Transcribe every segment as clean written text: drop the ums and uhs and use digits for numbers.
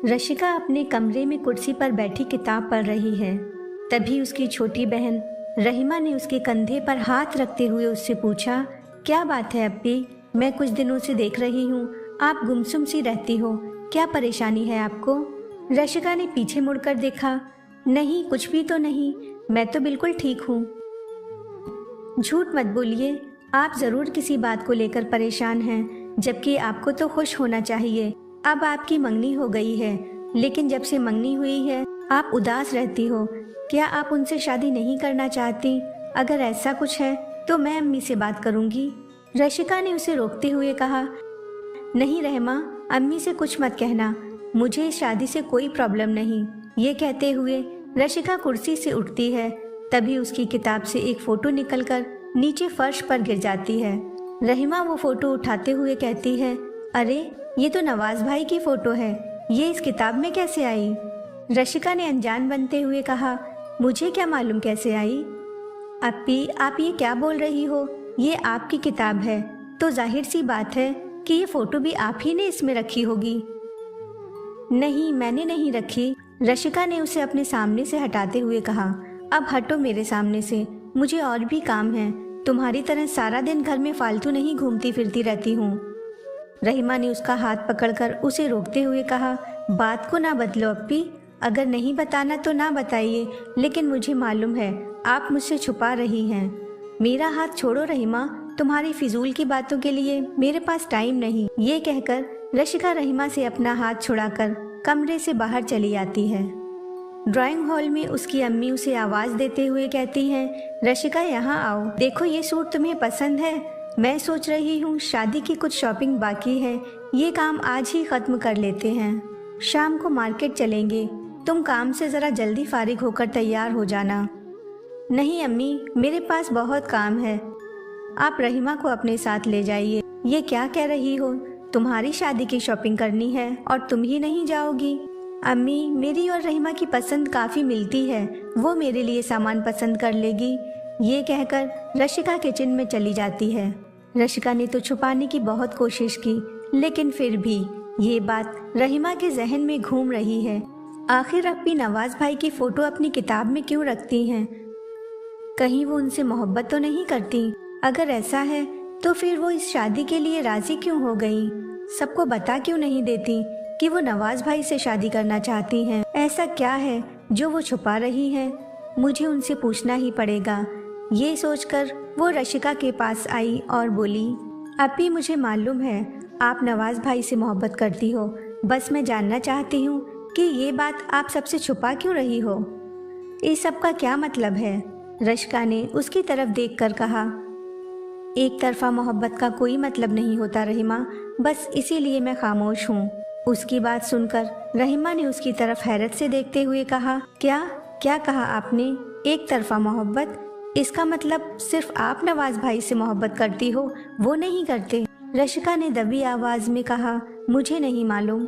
रशिका अपने कमरे में कुर्सी पर बैठी किताब पढ़ रही है। तभी उसकी छोटी बहन रहीमा ने उसके कंधे पर हाथ रखते हुए उससे पूछा, क्या बात है अप्पी? मैं कुछ दिनों से देख रही हूँ आप गुमसुम सी रहती हो, क्या परेशानी है आपको? रशिका ने पीछे मुड़कर देखा। नहीं, कुछ भी तो नहीं, मैं तो बिल्कुल ठीक हूँ। झूठ मत बोलिए, आप जरूर किसी बात को लेकर परेशान हैं, जबकि आपको तो खुश होना चाहिए। अब आपकी मंगनी हो गई है, लेकिन जब से मंगनी हुई है आप उदास रहती हो। क्या आप उनसे शादी नहीं करना चाहती? अगर ऐसा कुछ है तो मैं अम्मी से बात करूंगी। रशिका ने उसे रोकते हुए कहा, नहीं रहमा, अम्मी से कुछ मत कहना, मुझे इस शादी से कोई प्रॉब्लम नहीं। ये कहते हुए रशिका कुर्सी से उठती है। तभी उसकी किताब से एक फोटो निकलकर नीचे फर्श पर गिर जाती है। रहीमा वो फोटो उठाते हुए कहती है, अरे ये तो नवाज भाई की फोटो है, ये इस किताब में कैसे आई? रशिका ने अनजान बनते हुए कहा, मुझे क्या मालूम कैसे आई? अप्पी, आप ये क्या बोल रही हो? ये आपकी किताब है तो जाहिर सी बात है कि ये फोटो भी आप ही ने इसमें रखी होगी। नहीं, मैंने नहीं रखी। रशिका ने उसे अपने सामने से हटाते हुए कहा, अब हटो मेरे सामने से, मुझे और भी काम है। तुम्हारी तरह सारा दिन घर में फालतू नहीं घूमती फिरती रहती हूँ। रहीमा ने उसका हाथ पकड़कर उसे रोकते हुए कहा, बात को ना बदलो अप्पी, अगर नहीं बताना तो ना बताइए, लेकिन मुझे मालूम है आप मुझसे छुपा रही हैं। मेरा हाथ छोड़ो रहीमा, तुम्हारी फिजूल की बातों के लिए मेरे पास टाइम नहीं। ये कहकर रशिका रहीमा से अपना हाथ छुड़ाकर कमरे से बाहर चली आती है। ड्राइंग हॉल में उसकी अम्मी उसे आवाज देते हुए कहती हैं, रशिका यहाँ आओ, देखो ये सूट तुम्हें पसंद है? मैं सोच रही हूँ शादी की कुछ शॉपिंग बाकी है, ये काम आज ही खत्म कर लेते हैं, शाम को मार्केट चलेंगे। तुम काम से जरा जल्दी फारिग होकर तैयार हो जाना। नहीं अम्मी, मेरे पास बहुत काम है, आप रहीमा को अपने साथ ले जाइए। ये क्या कह रही हो? तुम्हारी शादी की शॉपिंग करनी है और तुम ही नहीं जाओगी? अम्मी, मेरी और रहीमा की पसंद काफी मिलती है, वो मेरे लिए सामान पसंद कर लेगी। ये कहकर रशिका किचन में चली जाती है। रशिका ने तो छुपाने की बहुत कोशिश की, लेकिन फिर भी ये बात रहीमा के जहन में घूम रही है। आखिर अप्पी नवाज भाई की फोटो अपनी किताब में क्यों रखती हैं? कहीं वो उनसे मोहब्बत तो नहीं करती? अगर ऐसा है तो फिर वो इस शादी के लिए राजी क्यों हो गई? सबको बता क्यों नहीं देती कि वो नवाज भाई से शादी करना चाहती हैं? ऐसा क्या है जो वो छुपा रही हैं? मुझे उनसे पूछना ही पड़ेगा। ये सोचकर वो रशिका के पास आई और बोली, अप्पी, मुझे मालूम है आप नवाज भाई से मोहब्बत करती हो, बस मैं जानना चाहती हूँ कि ये बात आप सबसे छुपा क्यों रही हो? इस सब का क्या मतलब है? रशिका ने उसकी तरफ देखकर कहा, एक तरफा मोहब्बत का कोई मतलब नहीं होता रहीमा, बस इसीलिए मैं खामोश हूँ। उसकी बात सुनकर रहीमा ने उसकी तरफ हैरत से देखते हुए कहा, क्या कहा आपने? एक तरफा मोहब्बत? इसका मतलब सिर्फ आप नवाज भाई से मोहब्बत करती हो, वो नहीं करते? रशिका ने दबी आवाज में कहा, मुझे नहीं मालूम।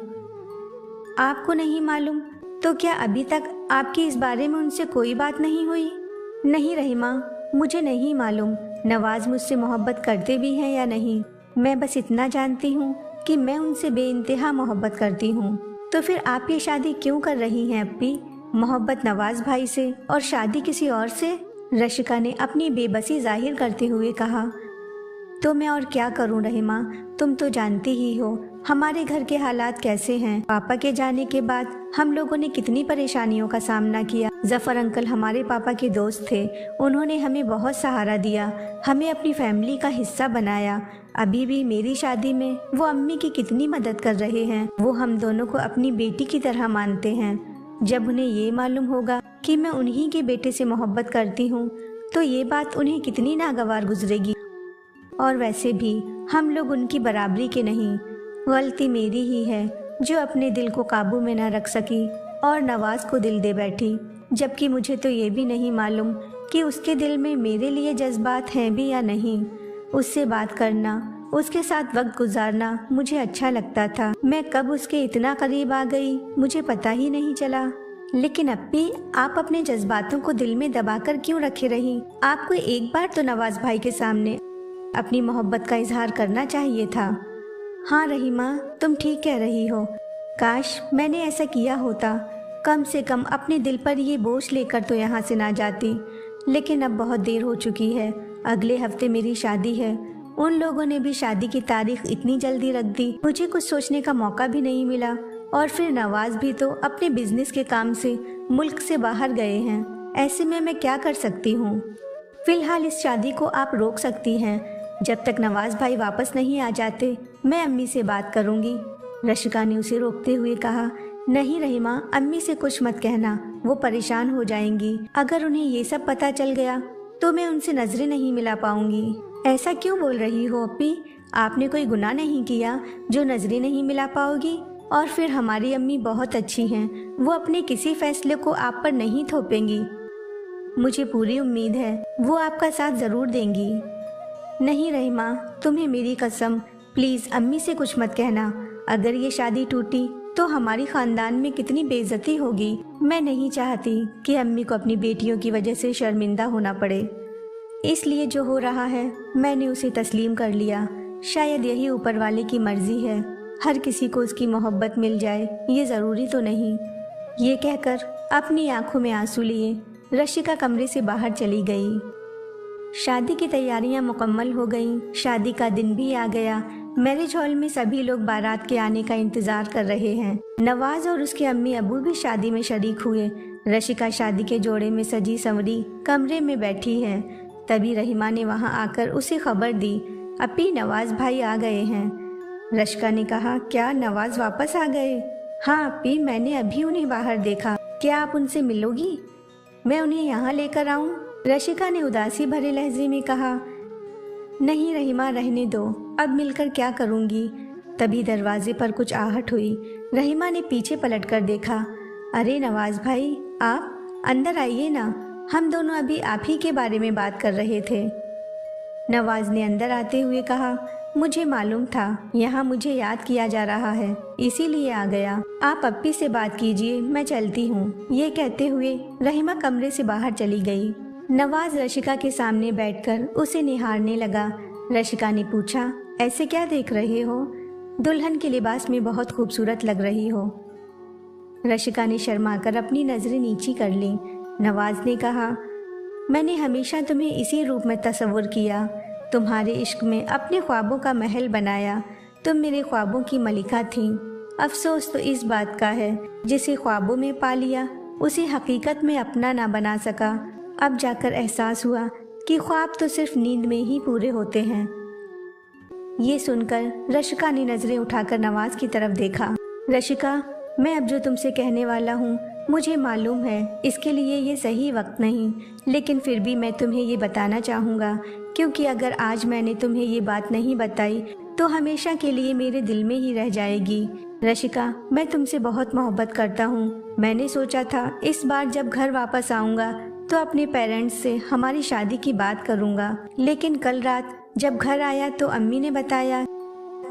आपको नहीं मालूम? तो क्या अभी तक आपकी इस बारे में उनसे कोई बात नहीं हुई? नहीं रहीमा, मुझे नहीं मालूम नवाज मुझसे मोहब्बत करते भी हैं या नहीं। मैं बस इतना जानती हूँ कि मैं उनसे बेइंतहा मोहब्बत करती हूँ। तो फिर आप ये शादी क्यों कर रही हैं अप्पी? मोहब्बत नवाज भाई से और शादी किसी और से? रशिका ने अपनी बेबसी जाहिर करते हुए कहा, तो मैं और क्या करूं रहीमा, तुम तो जानती ही हो हमारे घर के हालात कैसे हैं। पापा के जाने के बाद हम लोगों ने कितनी परेशानियों का सामना किया। जफर अंकल हमारे पापा के दोस्त थे, उन्होंने हमें बहुत सहारा दिया, हमें अपनी फैमिली का हिस्सा बनाया। अभी भी मेरी शादी में वो अम्मी की कितनी मदद कर रहे हैं। वो हम दोनों को अपनी बेटी की तरह मानते हैं। जब उन्हें ये मालूम होगा कि मैं उन्हीं के बेटे से मोहब्बत करती हूँ तो ये बात उन्हें कितनी नागवार गुजरेगी। और वैसे भी हम लोग उनकी बराबरी के नहीं। गलती मेरी ही है जो अपने दिल को काबू में न रख सकी और नवाज को दिल दे बैठी, जबकि मुझे तो ये भी नहीं मालूम कि उसके दिल में मेरे लिए जज्बात हैं भी या नहीं। उससे बात करना, उसके साथ वक्त गुजारना मुझे अच्छा लगता था। मैं कब उसके इतना करीब आ गई मुझे पता ही नहीं चला। लेकिन अप्पी, आप अपने जज्बातों को दिल में दबाकर क्यों रखे रही? आपको एक बार तो नवाज भाई के सामने अपनी मोहब्बत का इजहार करना चाहिए था। हाँ रहीमा, तुम ठीक कह रही हो, काश मैंने ऐसा किया होता, कम से कम अपने दिल पर ये बोझ लेकर तो यहाँ से ना जाती। लेकिन अब बहुत देर हो चुकी है, अगले हफ्ते मेरी शादी है। उन लोगों ने भी शादी की तारीख इतनी जल्दी रख दी, मुझे कुछ सोचने का मौका भी नहीं मिला। और फिर नवाज भी तो अपने बिजनेस के काम से मुल्क से बाहर गए हैं। ऐसे में मैं क्या कर सकती हूँ? फिलहाल इस शादी को आप रोक सकती हैं। जब तक नवाज भाई वापस नहीं आ जाते, मैं अम्मी से बात करूँगी। रशिका ने उसे रोकते हुए कहा, नहीं रहीमा, अम्मी से कुछ मत कहना, वो परेशान हो जाएंगी। अगर उन्हें ये सब पता चल गया तो मैं उनसे नजरें नहीं मिला पाऊंगी। ऐसा क्यों बोल रही हो अप्पी? आपने कोई गुनाह नहीं किया जो नजरें नहीं मिला पाओगी। और फिर हमारी अम्मी बहुत अच्छी हैं, वो अपने किसी फैसले को आप पर नहीं थोपेंगी। मुझे पूरी उम्मीद है वो आपका साथ जरूर देंगी। नहीं रहीमा, तुम्हें मेरी कसम, प्लीज अम्मी से कुछ मत कहना। अगर ये शादी टूटी तो हमारी खानदान में कितनी बेइज्जती होगी। मैं नहीं चाहती कि अम्मी को अपनी बेटियों की वजह से शर्मिंदा होना पड़े। इसलिए जो हो रहा है मैंने उसे तस्लीम कर लिया। शायद यही ऊपर वाले की मर्जी है। हर किसी को उसकी मोहब्बत मिल जाए, ये ज़रूरी तो नहीं। ये कहकर अपनी आंखों में आंसू लिए रशिका कमरे से बाहर चली गई। शादी की तैयारियां मुकम्मल हो गईं। शादी का दिन भी आ गया। मैरिज हॉल में सभी लोग बारात के आने का इंतजार कर रहे हैं। नवाज और उसके अम्मी अबू भी शादी में शरीक हुए। रशिका शादी के जोड़े में सजी संवरी कमरे में बैठी है। तभी रहीमा ने वहां आकर उसे खबर दी, अप्पी नवाज भाई आ गए हैं। रशिका ने कहा, क्या नवाज वापस आ गए? हाँ अप्पी, मैंने अभी उन्हें बाहर देखा। क्या आप उनसे मिलोगी? मैं उन्हें यहाँ लेकर आऊँ? रशिका ने उदासी भरे लहजे में कहा, नहीं रहीमा, रहने दो, अब मिलकर क्या करूँगी। तभी दरवाजे पर कुछ आहट हुई। रहीमा ने पीछे पलटकर देखा। अरे नवाज भाई, आप अंदर आइए ना, हम दोनों अभी आप ही के बारे में बात कर रहे थे। नवाज ने अंदर आते हुए कहा, मुझे मालूम था यहाँ मुझे याद किया जा रहा है, इसीलिए आ गया। आप अप्पी से बात कीजिए, मैं चलती हूँ। ये कहते हुए रहीमा कमरे से बाहर चली गई। नवाज रशिका के सामने बैठकर उसे निहारने लगा। रशिका ने पूछा, ऐसे क्या देख रहे हो? दुल्हन के लिबास में बहुत खूबसूरत लग रही हो। रशिका ने शर्माकर अपनी नजरें नीची कर लीं। नवाज ने कहा, मैंने हमेशा तुम्हें इसी रूप में तस्वुर किया, तुम्हारे इश्क में अपने ख्वाबों का महल बनाया। तुम मेरे ख्वाबों की मलिका थीं। अफसोस तो इस बात का है, जिसे ख्वाबों में पा लिया उसे हकीकत में अपना ना बना सका। अब जाकर एहसास हुआ कि ख्वाब तो सिर्फ नींद में ही पूरे होते हैं। ये सुनकर रशिका ने नजरें उठाकर नवाज की तरफ देखा। रशिका, मैं अब जो तुमसे कहने वाला हूँ, मुझे मालूम है इसके लिए ये सही वक्त नहीं, लेकिन फिर भी मैं तुम्हें ये बताना चाहूँगा, क्योंकि अगर आज मैंने तुम्हें ये बात नहीं बताई तो हमेशा के लिए मेरे दिल में ही रह जाएगी। रशिका, मैं तुमसे बहुत मोहब्बत करता हूँ। मैंने सोचा था इस बार जब घर वापस आऊँगा तो अपने पेरेंट्स से हमारी शादी की बात करूँगा, लेकिन कल रात जब घर आया तो अम्मी ने बताया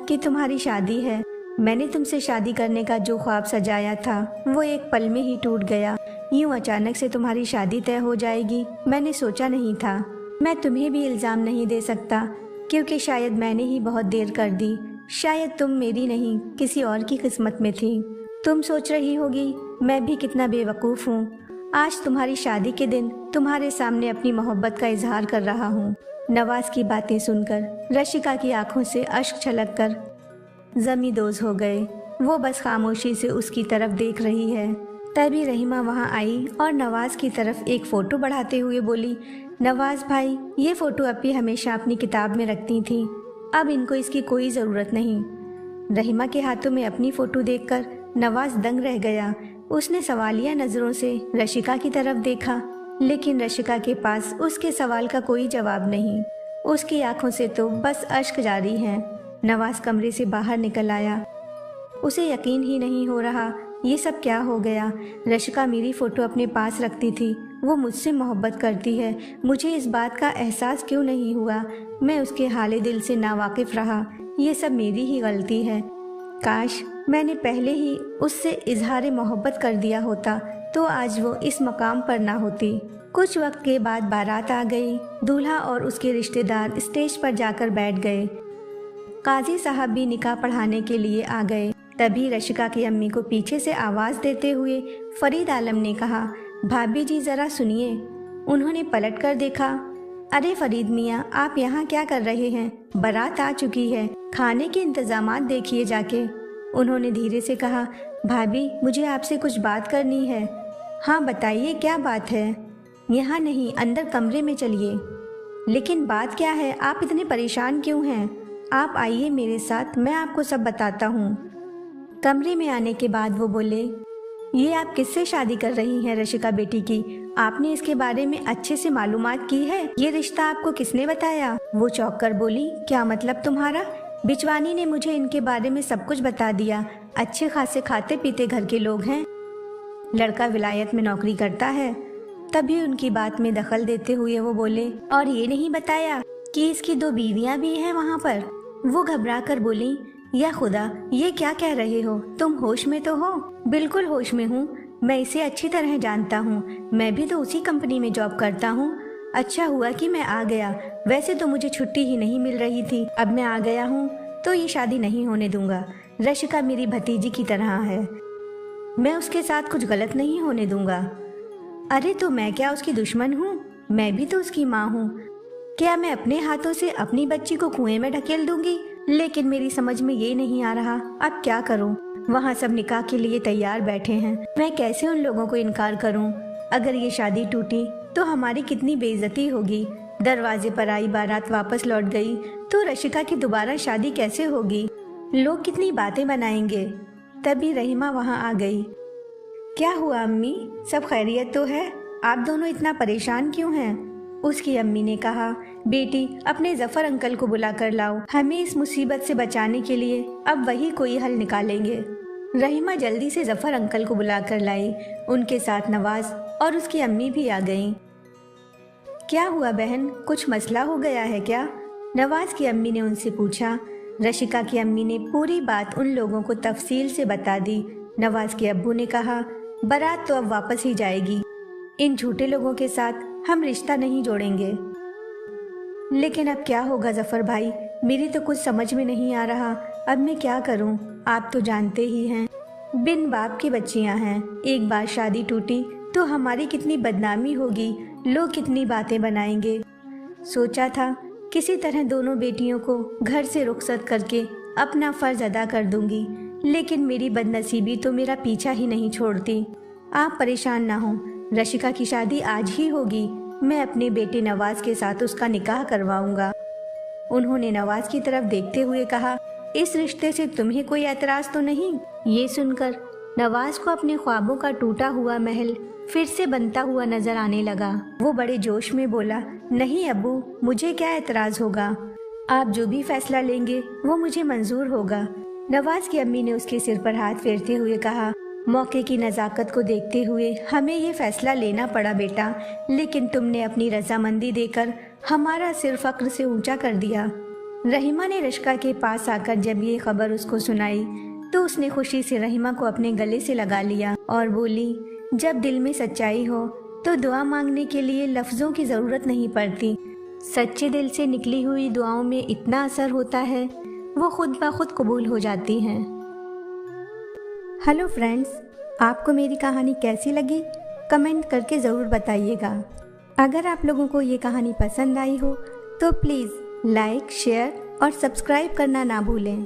कि तुम्हारी शादी है। मैंने तुमसे शादी करने का जो ख्वाब सजाया था वो एक पल में ही टूट गया। यूं अचानक से तुम्हारी शादी तय हो जाएगी, मैंने सोचा नहीं था। मैं तुम्हें भी इल्ज़ाम नहीं दे सकता, क्योंकि शायद मैंने ही बहुत देर कर दी। शायद तुम मेरी नहीं किसी और की किस्मत में थी। तुम सोच रही होगी मैं भी कितना बेवकूफ़ हूँ। आज तुम्हारी शादी के दिन तुम्हारे सामने अपनी मोहब्बत का इजहार कर रहा हूँ। नवाज की बातें सुनकर रशिका की आंखों से अश्क छलककर ज़मींदोज़ हो गए। वो बस खामोशी से उसकी तरफ देख रही है। तभी रहीमा वहाँ आई और नवाज की तरफ एक फ़ोटो बढ़ाते हुए बोली, नवाज भाई, ये फ़ोटो अप्पी हमेशा अपनी किताब में रखती थी, अब इनको इसकी कोई ज़रूरत नहीं। रहीमा के हाथों में अपनी फ़ोटो देखकर नवाज दंग रह गया। उसने सवालिया नज़रों से रशिका की तरफ देखा, लेकिन रशिका के पास उसके सवाल का कोई जवाब नहीं। उसकी आंखों से तो बस अश्क जारी हैं। नवाज कमरे से बाहर निकल आया। उसे यकीन ही नहीं हो रहा ये सब क्या हो गया। रशिका मेरी फ़ोटो अपने पास रखती थी, वो मुझसे मोहब्बत करती है। मुझे इस बात का एहसास क्यों नहीं हुआ? मैं उसके हाले दिल से नावाकिफ़ रहा। ये सब मेरी ही गलती है। काश मैंने पहले ही उससे इजहार मोहब्बत कर दिया होता तो आज वो इस मकाम पर ना होती। कुछ वक्त के बाद बारात आ गई। दूल्हा और उसके रिश्तेदार स्टेज पर जाकर बैठ गए। काजी साहब भी निकाह पढ़ाने के लिए आ गए। तभी रशिका की अम्मी को पीछे से आवाज़ देते हुए फरीद आलम ने कहा, भाभी जी ज़रा सुनिए। उन्होंने पलट कर देखा। अरे फरीद मियाँ, आप यहाँ क्या कर रहे हैं? बारात आ चुकी है, खाने के इंतज़ामात देखिए जाके। उन्होंने धीरे से कहा, भाभी मुझे आपसे कुछ बात करनी है। हाँ बताइए, क्या बात है? यहाँ नहीं, अंदर कमरे में चलिए। लेकिन बात क्या है? आप इतने परेशान क्यों हैं? आप आइए मेरे साथ, मैं आपको सब बताता हूँ। कमरे में आने के बाद वो बोले, ये आप किससे शादी कर रही हैं रशिका बेटी की? आपने इसके बारे में अच्छे से मालूमात की है? ये रिश्ता आपको किसने बताया? वो चौंक कर बोली, क्या मतलब तुम्हारा? बिचवानी ने मुझे इनके बारे में सब कुछ बता दिया। अच्छे खासे खाते पीते घर के लोग हैं। लड़का विलायत में नौकरी करता है। तभी उनकी बात में दखल देते हुए वो बोले, और ये नहीं बताया कि इसकी 2 बीवियां भी हैं वहाँ पर? वो घबरा कर बोली, या खुदा, ये क्या कह रहे हो? तुम होश में तो हो? बिल्कुल होश में हूँ, मैं इसे अच्छी तरह जानता हूँ। मैं भी तो उसी कंपनी में जॉब करता हूँ। अच्छा हुआ कि मैं आ गया, वैसे तो मुझे छुट्टी ही नहीं मिल रही थी। अब मैं आ गया हूँ तो ये शादी नहीं होने दूंगा। रशिका मेरी भतीजी की तरह है, मैं उसके साथ कुछ गलत नहीं होने दूंगा। अरे तो मैं क्या उसकी दुश्मन हूँ? मैं भी तो उसकी माँ हूँ। क्या मैं अपने हाथों से अपनी बच्ची को कुएं में ढकेल दूंगी? लेकिन मेरी समझ में ये नहीं आ रहा, अब क्या करूं? वहाँ सब निकाह के लिए तैयार बैठे हैं, मैं कैसे उन लोगों को इनकार करूं? अगर ये शादी टूटी तो हमारी कितनी बेइज्जती होगी। दरवाजे पर आई बारात वापस लौट गई तो रशिका की दोबारा शादी कैसे होगी? लोग कितनी बातें बनाएंगे। तभी रहीमा वहाँ आ गई। क्या हुआ अम्मी, सब खैरियत तो है? आप दोनों इतना परेशान क्यों हैं? उसकी अम्मी ने कहा, बेटी अपने जफर अंकल को बुला कर लाओ, हमें इस मुसीबत से बचाने के लिए अब वही कोई हल निकालेंगे। रहीमा जल्दी से जफर अंकल को बुला कर लाई। उनके साथ नवाज और उसकी अम्मी भी आ गईं। क्या हुआ बहन, कुछ मसला हो गया है क्या? नवाज की अम्मी ने उनसे पूछा। रशिका की अम्मी ने पूरी बात उन लोगों को तफसील से बता दी। नवाज के अब्बू ने कहा, बारात तो अब वापस ही जाएगी, इन झूठे लोगों के साथ हम रिश्ता नहीं जोड़ेंगे। लेकिन अब क्या होगा जफर भाई, मेरी तो कुछ समझ में नहीं आ रहा। अब मैं क्या करूं? आप तो जानते ही हैं, बिन बाप की बच्चियां हैं। एक बार शादी टूटी तो हमारी कितनी बदनामी होगी, लोग कितनी बातें बनाएंगे। सोचा था किसी तरह दोनों बेटियों को घर से रुखसत करके अपना फर्ज अदा कर दूंगी, लेकिन मेरी बदनसीबी तो मेरा पीछा ही नहीं छोड़ती। आप परेशान ना हो, रशिका की शादी आज ही होगी। मैं अपने बेटे नवाज के साथ उसका निकाह करवाऊंगा। उन्होंने नवाज की तरफ देखते हुए कहा, इस रिश्ते से तुम्हें कोई एतराज तो नहीं? ये सुनकर नवाज को अपने ख्वाबों का टूटा हुआ महल फिर से बनता हुआ नजर आने लगा। वो बड़े जोश में बोला, नहीं अब्बू, मुझे क्या एतराज होगा? आप जो भी फैसला लेंगे वो मुझे मंजूर होगा। नवाज की अम्मी ने उसके सिर पर हाथ फेरते हुए कहा, मौके की नज़ाकत को देखते हुए हमें ये फैसला लेना पड़ा बेटा, लेकिन तुमने अपनी रजामंदी देकर हमारा सिर फक्र से ऊंचा कर दिया। रहीमा ने रशिका के पास आकर जब ये खबर उसको सुनाई तो उसने खुशी से रहीमा को अपने गले से लगा लिया और बोली, जब दिल में सच्चाई हो तो दुआ मांगने के लिए लफ्ज़ों की ज़रूरत नहीं पड़ती। सच्चे दिल से निकली हुई दुआओं में इतना असर होता है, वो खुद ब खुद कबूल हो जाती हैं। हेलो फ्रेंड्स, आपको मेरी कहानी कैसी लगी कमेंट करके ज़रूर बताइएगा। अगर आप लोगों को ये कहानी पसंद आई हो तो प्लीज़ लाइक, शेयर और सब्सक्राइब करना ना भूलें।